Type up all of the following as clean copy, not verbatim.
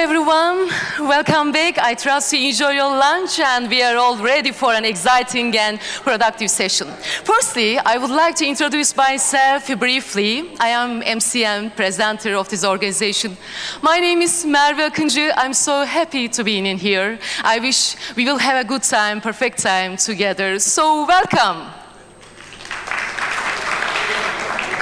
everyone, welcome back. I trust you enjoy your lunch and we are all ready for an exciting and productive session. Firstly, I would like to introduce myself briefly. I am MC and presenter of this organization. My name is Merve Akıncı. I'm so happy to be in here. I wish we will have a good time, perfect time together. So welcome.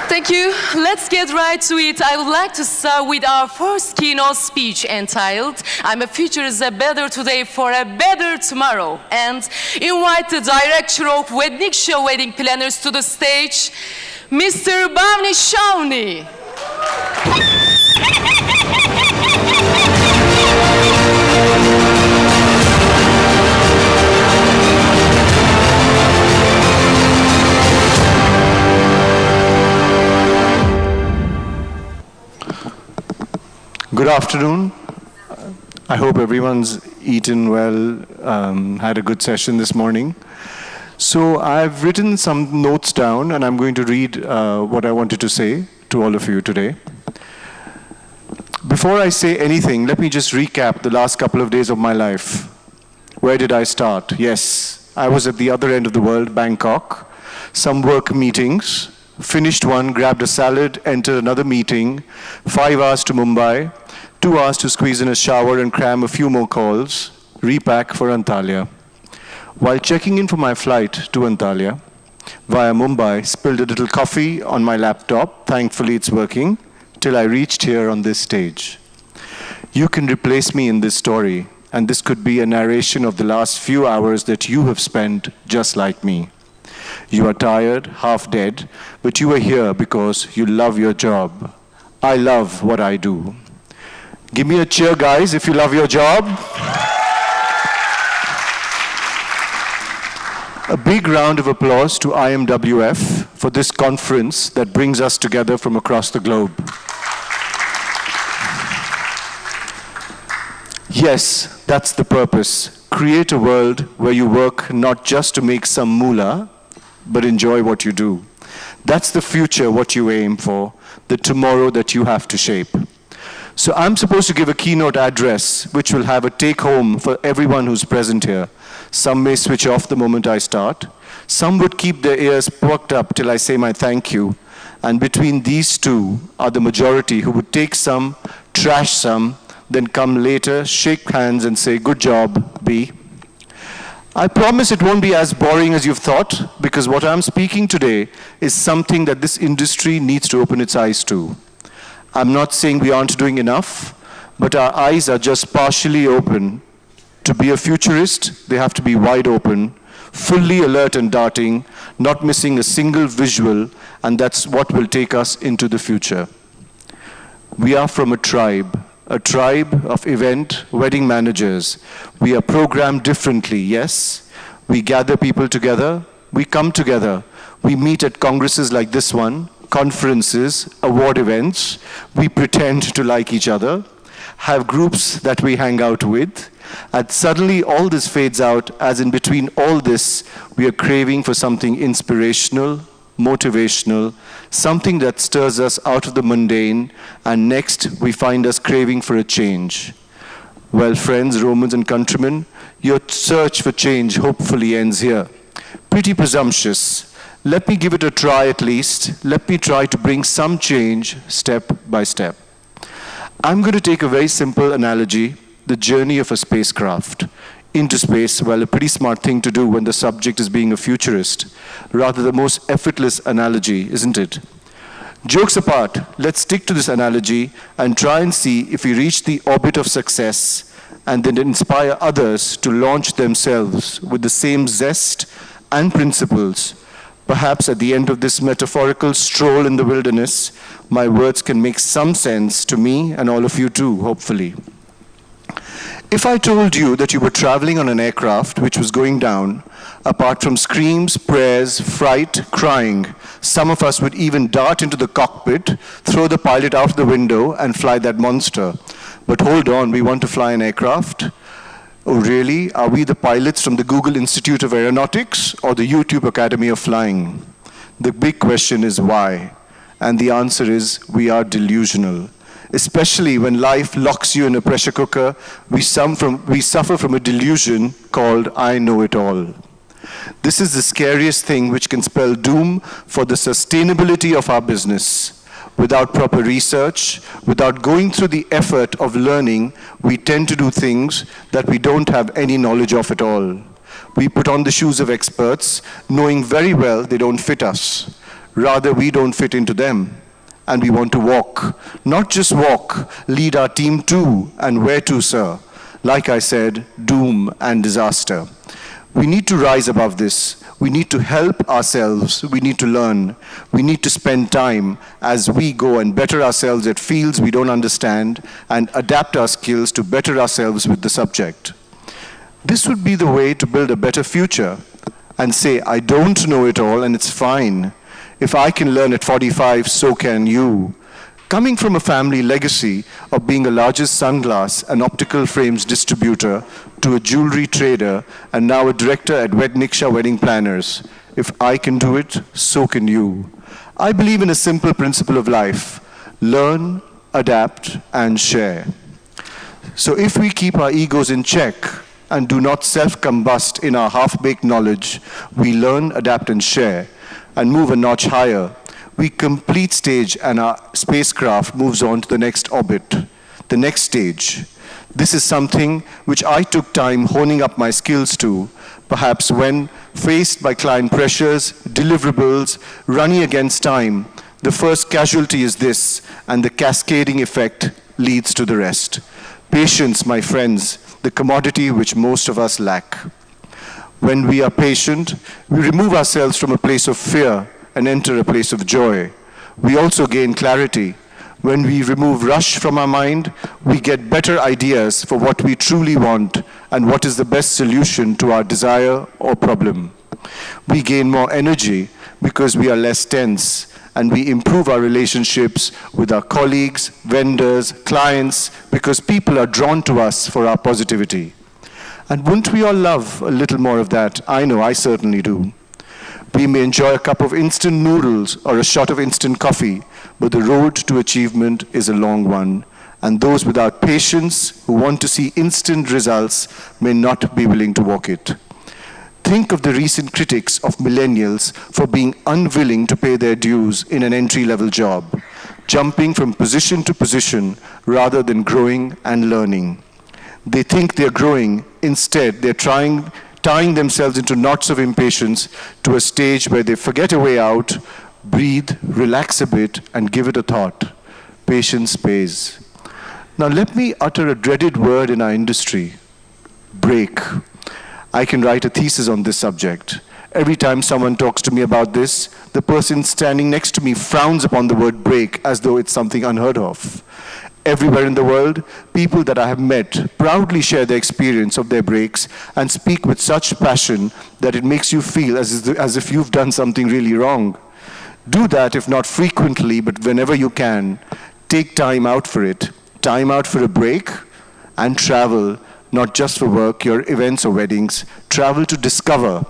Thank you. Let's get right to it. I would like to start with our first keynote speech entitled, I'm a future is a better today for a better tomorrow. And invite the director of Wedniksha wedding planners to the stage, Mr. Bhavnesh Sawhney. Good afternoon. I hope everyone's eaten well, had a good session this morning. So I've written some notes down and I'm going to read what I wanted to say to all of you today. Before I say anything, let me just recap the last couple of days of my life. Where did I start? Yes, I was at the other end of the world, Bangkok, some work meetings, finished one, grabbed a salad, entered another meeting, 5 hours to Mumbai, 2 hours to squeeze in a shower and cram a few more calls, repack for Antalya. While checking in for my flight to Antalya, via Mumbai, spilled a little coffee on my laptop, thankfully it's working, till I reached here on this stage. You can replace me in this story, and this could be a narration of the last few hours that you have spent just like me. You are tired, half dead, but you are here because you love your job. I love what I do. Give me a cheer, guys, if you love your job. A big round of applause to IMWF for this conference that brings us together from across the globe. Yes, that's the purpose. Create a world where you work not just to make some moolah, but enjoy what you do. That's the future, what you aim for, the tomorrow that you have to shape. So I'm supposed to give a keynote address, which will have a take-home for everyone who's present here. Some may switch off the moment I start. Some would keep their ears perked up till I say my thank you. And between these two are the majority who would take some, trash some, then come later, shake hands and say, good job, B. I promise it won't be as boring as you've thought, because what I'm speaking today is something that this industry needs to open its eyes to. I'm not saying we aren't doing enough, but our eyes are just partially open. To be a futurist, they have to be wide open, fully alert and darting, not missing a single visual, and that's what will take us into the future. We are from a tribe of event wedding managers. We are programmed differently, yes. We gather people together, we come together, we meet at congresses like this one, conferences, award events, we pretend to like each other, have groups that we hang out with, and suddenly all this fades out as in between all this, we are craving for something inspirational, motivational, something that stirs us out of the mundane, and next we find us craving for a change. Well, friends, Romans and countrymen, your search for change hopefully ends here. Pretty presumptuous. Let me give it a try at least. Let me try to bring some change step by step. I'm going to take a very simple analogy, the journey of a spacecraft into space. Well, a pretty smart thing to do when the subject is being a futurist. Rather the most effortless analogy, isn't it? Jokes apart, let's stick to this analogy and try and see if we reach the orbit of success and then inspire others to launch themselves with the same zest and principles. Perhaps at the end of this metaphorical stroll in the wilderness, my words can make some sense to me and all of you too, hopefully. If I told you that you were traveling on an aircraft which was going down, apart from screams, prayers, fright, crying, some of us would even dart into the cockpit, throw the pilot out the window, and fly that monster. But hold on, we want to fly an aircraft? Oh, really? Are we the pilots from the Google Institute of Aeronautics or the YouTube Academy of Flying? The big question is why? And the answer is we are delusional. Especially when life locks you in a pressure cooker, we suffer from a delusion called I know it all. This is the scariest thing, which can spell doom for the sustainability of our business. Without proper research, without going through the effort of learning, we tend to do things that we don't have any knowledge of at all. We put on the shoes of experts, knowing very well they don't fit us. Rather, we don't fit into them. And we want to walk. Not just walk, lead our team to, and where to, sir? Like I said, doom and disaster. We need to rise above this. We need to help ourselves. We need to learn. We need to spend time as we go and better ourselves at fields we don't understand and adapt our skills to better ourselves with the subject. This would be the way to build a better future and say, I don't know it all and it's fine. If I can learn at 45, so can you. Coming from a family legacy of being the largest sunglass and optical frames distributor to a jewelry trader and now a director at Wedniksha Wedding Planners, if I can do it, so can you. I believe in a simple principle of life: learn, adapt, and share. So if we keep our egos in check and do not self-combust in our half-baked knowledge, we learn, adapt, and share, and move a notch higher. We complete stage and our spacecraft moves on to the next orbit, the next stage. This is something which I took time honing up my skills to, perhaps when faced by client pressures, deliverables, running against time. The first casualty is this, and the cascading effect leads to the rest. Patience, my friends, the commodity which most of us lack. When we are patient, we remove ourselves from a place of fear and enter a place of joy. We also gain clarity. When we remove rush from our mind, we get better ideas for what we truly want and what is the best solution to our desire or problem. We gain more energy because we are less tense, and we improve our relationships with our colleagues, vendors, clients, because people are drawn to us for our positivity. And wouldn't we all love a little more of that? I know I certainly do. We may enjoy a cup of instant noodles or a shot of instant coffee, but the road to achievement is a long one. And those without patience, who want to see instant results, may not be willing to walk it. Think of the recent critics of millennials for being unwilling to pay their dues in an entry-level job, jumping from position to position rather than growing and learning. They think they're growing. Instead, they're tying themselves into knots of impatience to a stage where they forget a way out, breathe, relax a bit, and give it a thought. Patience pays. Now let me utter a dreaded word in our industry: break. I can write a thesis on this subject. Every time someone talks to me about this, the person standing next to me frowns upon the word break as though it's something unheard of. Everywhere in the world, people that I have met proudly share their experience of their breaks and speak with such passion that it makes you feel as if you've done something really wrong. Do that, if not frequently, but whenever you can. Take time out for it. Time out for a break, and travel, not just for work, your events or weddings. Travel to discover.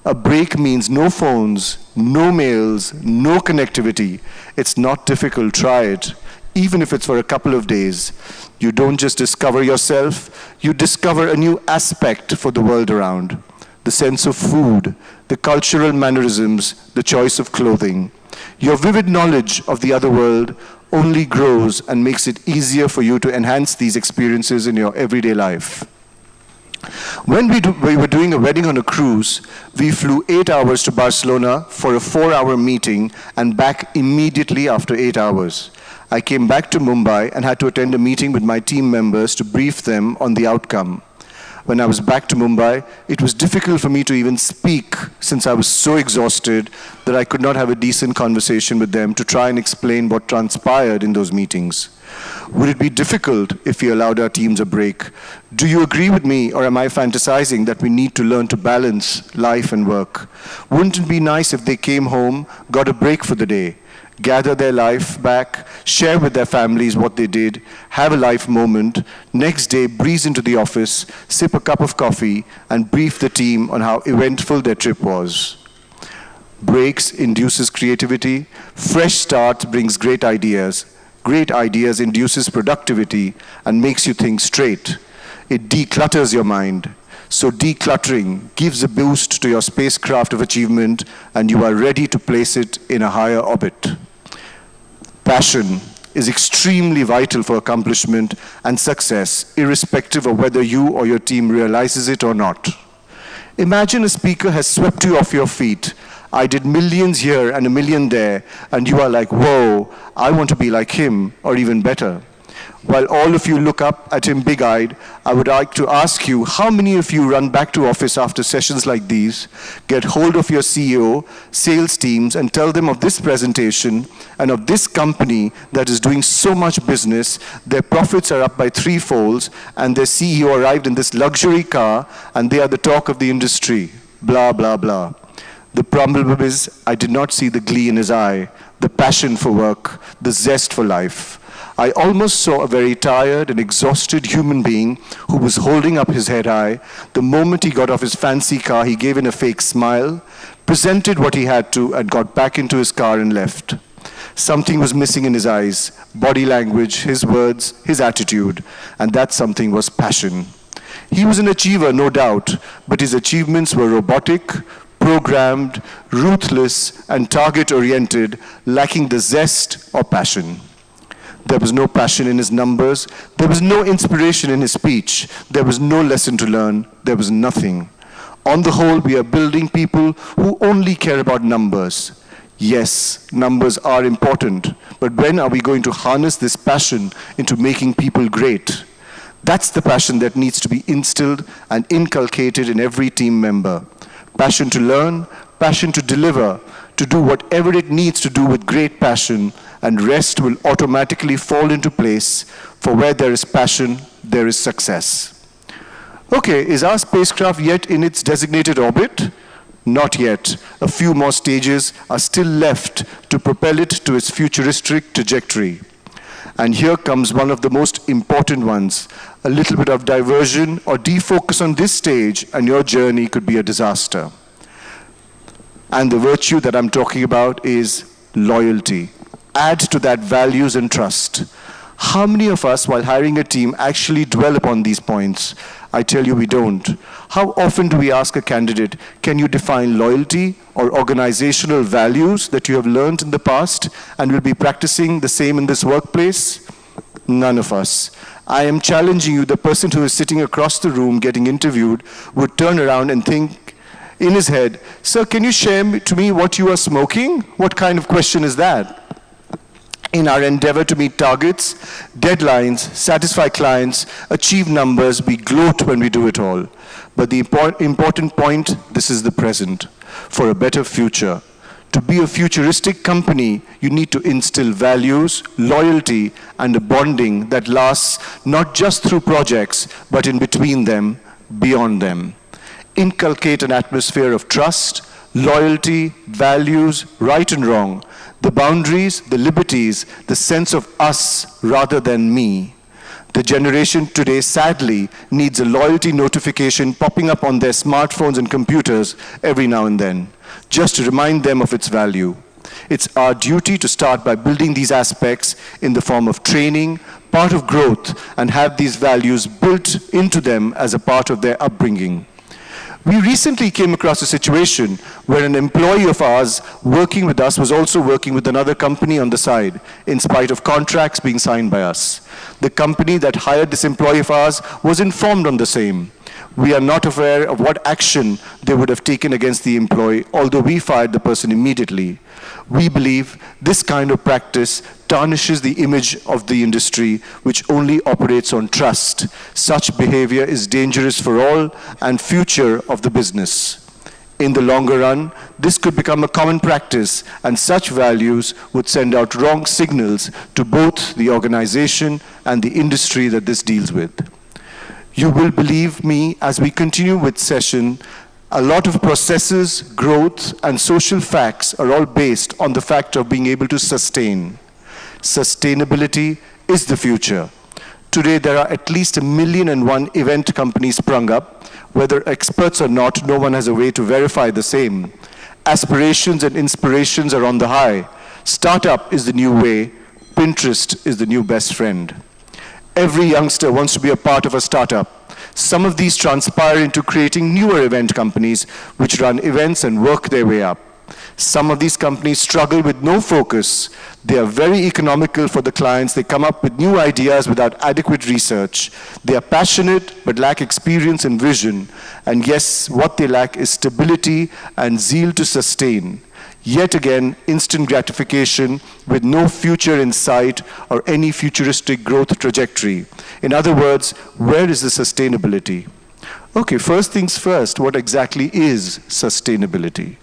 A break means no phones, no mails, no connectivity. It's not difficult, try it. Even if it's for a couple of days. You don't just discover yourself, you discover a new aspect for the world around. The sense of food, the cultural mannerisms, the choice of clothing. Your vivid knowledge of the other world only grows and makes it easier for you to enhance these experiences in your everyday life. When we were doing a wedding on a cruise, we flew 8 hours to Barcelona for a 4-hour meeting and back immediately after 8 hours. I came back to Mumbai and had to attend a meeting with my team members to brief them on the outcome. When I was back to Mumbai, it was difficult for me to even speak since I was so exhausted that I could not have a decent conversation with them to try and explain what transpired in those meetings. Would it be difficult if we allowed our teams a break? Do you agree with me, or am I fantasizing that we need to learn to balance life and work? Wouldn't it be nice if they came home, got a break for the day, gather their life back, share with their families what they did, have a life moment, next day breeze into the office, sip a cup of coffee, and brief the team on how eventful their trip was? Breaks induces creativity, fresh start brings great ideas. Great ideas induces productivity and makes you think straight. It declutters your mind. So decluttering gives a boost to your spacecraft of achievement, and you are ready to place it in a higher orbit. Passion is extremely vital for accomplishment and success, irrespective of whether you or your team realizes it or not. Imagine a speaker has swept you off your feet. I did millions here and a million there, and you are like, whoa, I want to be like him, or even better. While all of you look up at him big-eyed, I would like to ask you, how many of you run back to office after sessions like these, get hold of your CEO, sales teams, and tell them of this presentation and of this company that is doing so much business, their profits are up by threefolds, and their CEO arrived in this luxury car, and they are the talk of the industry, blah, blah, blah. The problem is, I did not see the glee in his eye, the passion for work, the zest for life. I almost saw a very tired and exhausted human being who was holding up his head high. The moment he got off his fancy car, he gave in a fake smile, presented what he had to, and got back into his car and left. Something was missing in his eyes, body language, his words, his attitude, and that something was passion. He was an achiever, no doubt, but his achievements were robotic, programmed, ruthless, and target-oriented, lacking the zest or passion. There was no passion in his numbers. There was no inspiration in his speech. There was no lesson to learn. There was nothing. On the whole, we are building people who only care about numbers. Yes, numbers are important, but when are we going to harness this passion into making people great? That's the passion that needs to be instilled and inculcated in every team member. Passion to learn, passion to deliver, to do whatever it needs to do with great passion, and rest will automatically fall into place, for where there is passion, there is success. Okay, is our spacecraft yet in its designated orbit? Not yet. A few more stages are still left to propel it to its futuristic trajectory. And here comes one of the most important ones. A little bit of diversion or defocus on this stage, and your journey could be a disaster. And the virtue that I'm talking about is loyalty. Add to that values and trust. How many of us, while hiring a team, actually dwell upon these points? I tell you, we don't. How often do we ask a candidate, can you define loyalty or organizational values that you have learned in the past and will be practicing the same in this workplace? None of us. I am challenging you, the person who is sitting across the room getting interviewed would turn around and think in his head, sir, can you share to me what you are smoking? What kind of question is that? In our endeavor to meet targets, deadlines, satisfy clients, achieve numbers, we gloat when we do it all. But the important point, this is the present. For a better future. To be a futuristic company, you need to instill values, loyalty, and a bonding that lasts not just through projects, but in between them, beyond them. Inculcate an atmosphere of trust, loyalty, values, right and wrong, the boundaries, the liberties, the sense of us rather than me. The generation today, sadly, needs a loyalty notification popping up on their smartphones and computers every now and then, just to remind them of its value. It's our duty to start by building these aspects in the form of training, part of growth, and have these values built into them as a part of their upbringing. We recently came across a situation where an employee of ours working with us was also working with another company on the side, in spite of contracts being signed by us. The company that hired this employee of ours was informed on the same. We are not aware of what action they would have taken against the employee, although we fired the person immediately. We believe this kind of practice tarnishes the image of the industry, which only operates on trust. Such behavior is dangerous for all and future of the business. In the longer run, this could become a common practice, and such values would send out wrong signals to both the organization and the industry that this deals with. You will believe me as we continue with session. A lot of processes, growth, and social facts are all based on the fact of being able to sustain. Sustainability is the future. Today, there are at least 1,000,001 event companies sprung up. Whether experts or not, no one has a way to verify the same. Aspirations and inspirations are on the high. Startup is the new way. Pinterest is the new best friend. Every youngster wants to be a part of a startup. Some of these transpire into creating newer event companies which run events and work their way up. Some of these companies struggle with no focus. They are very economical for the clients. They come up with new ideas without adequate research. They are passionate but lack experience and vision. And yes, what they lack is stability and zeal to sustain. Yet again, instant gratification with no future in sight or any futuristic growth trajectory. In other words, where is the sustainability? Okay, first things first, what exactly is sustainability?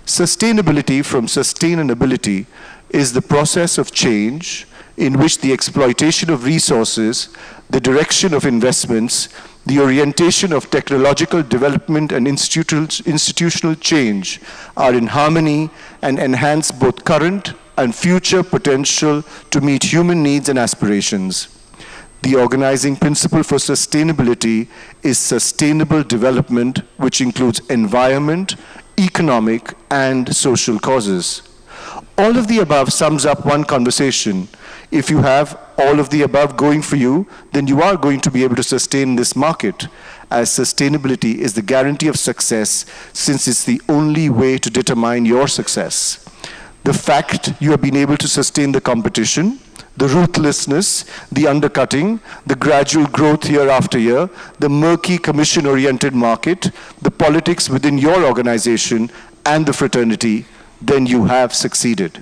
Sustainability from sustainability is the process of change in which the exploitation of resources, the direction of investments, the orientation of technological development and institutional change are in harmony and enhance both current and future potential to meet human needs and aspirations. The organizing principle for sustainability is sustainable development, which includes environment, economic, and social causes. All of the above sums up one conversation. If you have all of the above going for you, then you are going to be able to sustain this market, as sustainability is the guarantee of success, since it's the only way to determine your success. The fact you have been able to sustain the competition, the ruthlessness, the undercutting, the gradual growth year after year, the murky commission-oriented market, the politics within your organization, and the fraternity, then you have succeeded.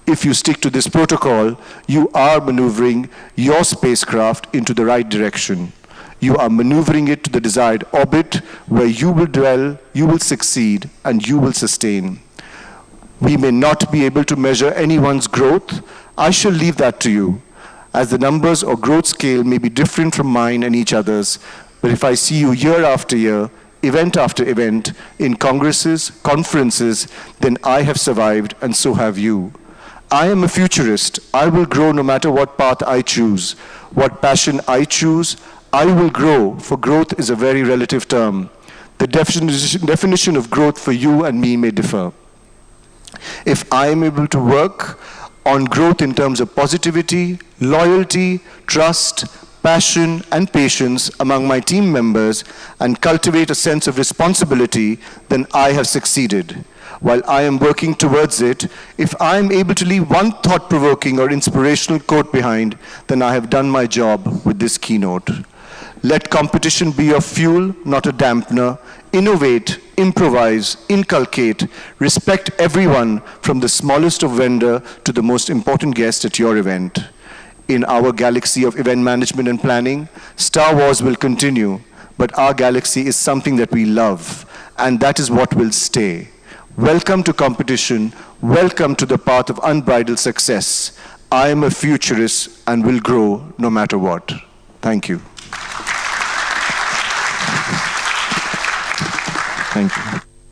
If you stick to this protocol, you are maneuvering your spacecraft into the right direction. You are maneuvering it to the desired orbit where you will dwell, you will succeed, and you will sustain. We may not be able to measure anyone's growth. I shall leave that to you, as the numbers or growth scale may be different from mine and each other's. But if I see you year after year, event after event, in congresses, conferences, then I have survived, and so have you. I am a futurist. I will grow no matter what path I choose. What passion I choose, I will grow, for growth is a very relative term. The definition of growth for you and me may differ. If I am able to work on growth in terms of positivity, loyalty, trust, passion, and patience among my team members, and cultivate a sense of responsibility, then I have succeeded. While I am working towards it, if I am able to leave one thought-provoking or inspirational quote behind, then I have done my job with this keynote. Let competition be your fuel, not a dampener. Innovate, improvise, inculcate, respect everyone from the smallest of vendor to the most important guest at your event. In our galaxy of event management and planning, Star Wars will continue, but our galaxy is something that we love, and that is what will stay. Welcome to competition. Welcome to the path of unbridled success. I am a futurist and will grow no matter what. Thank you. Thank you.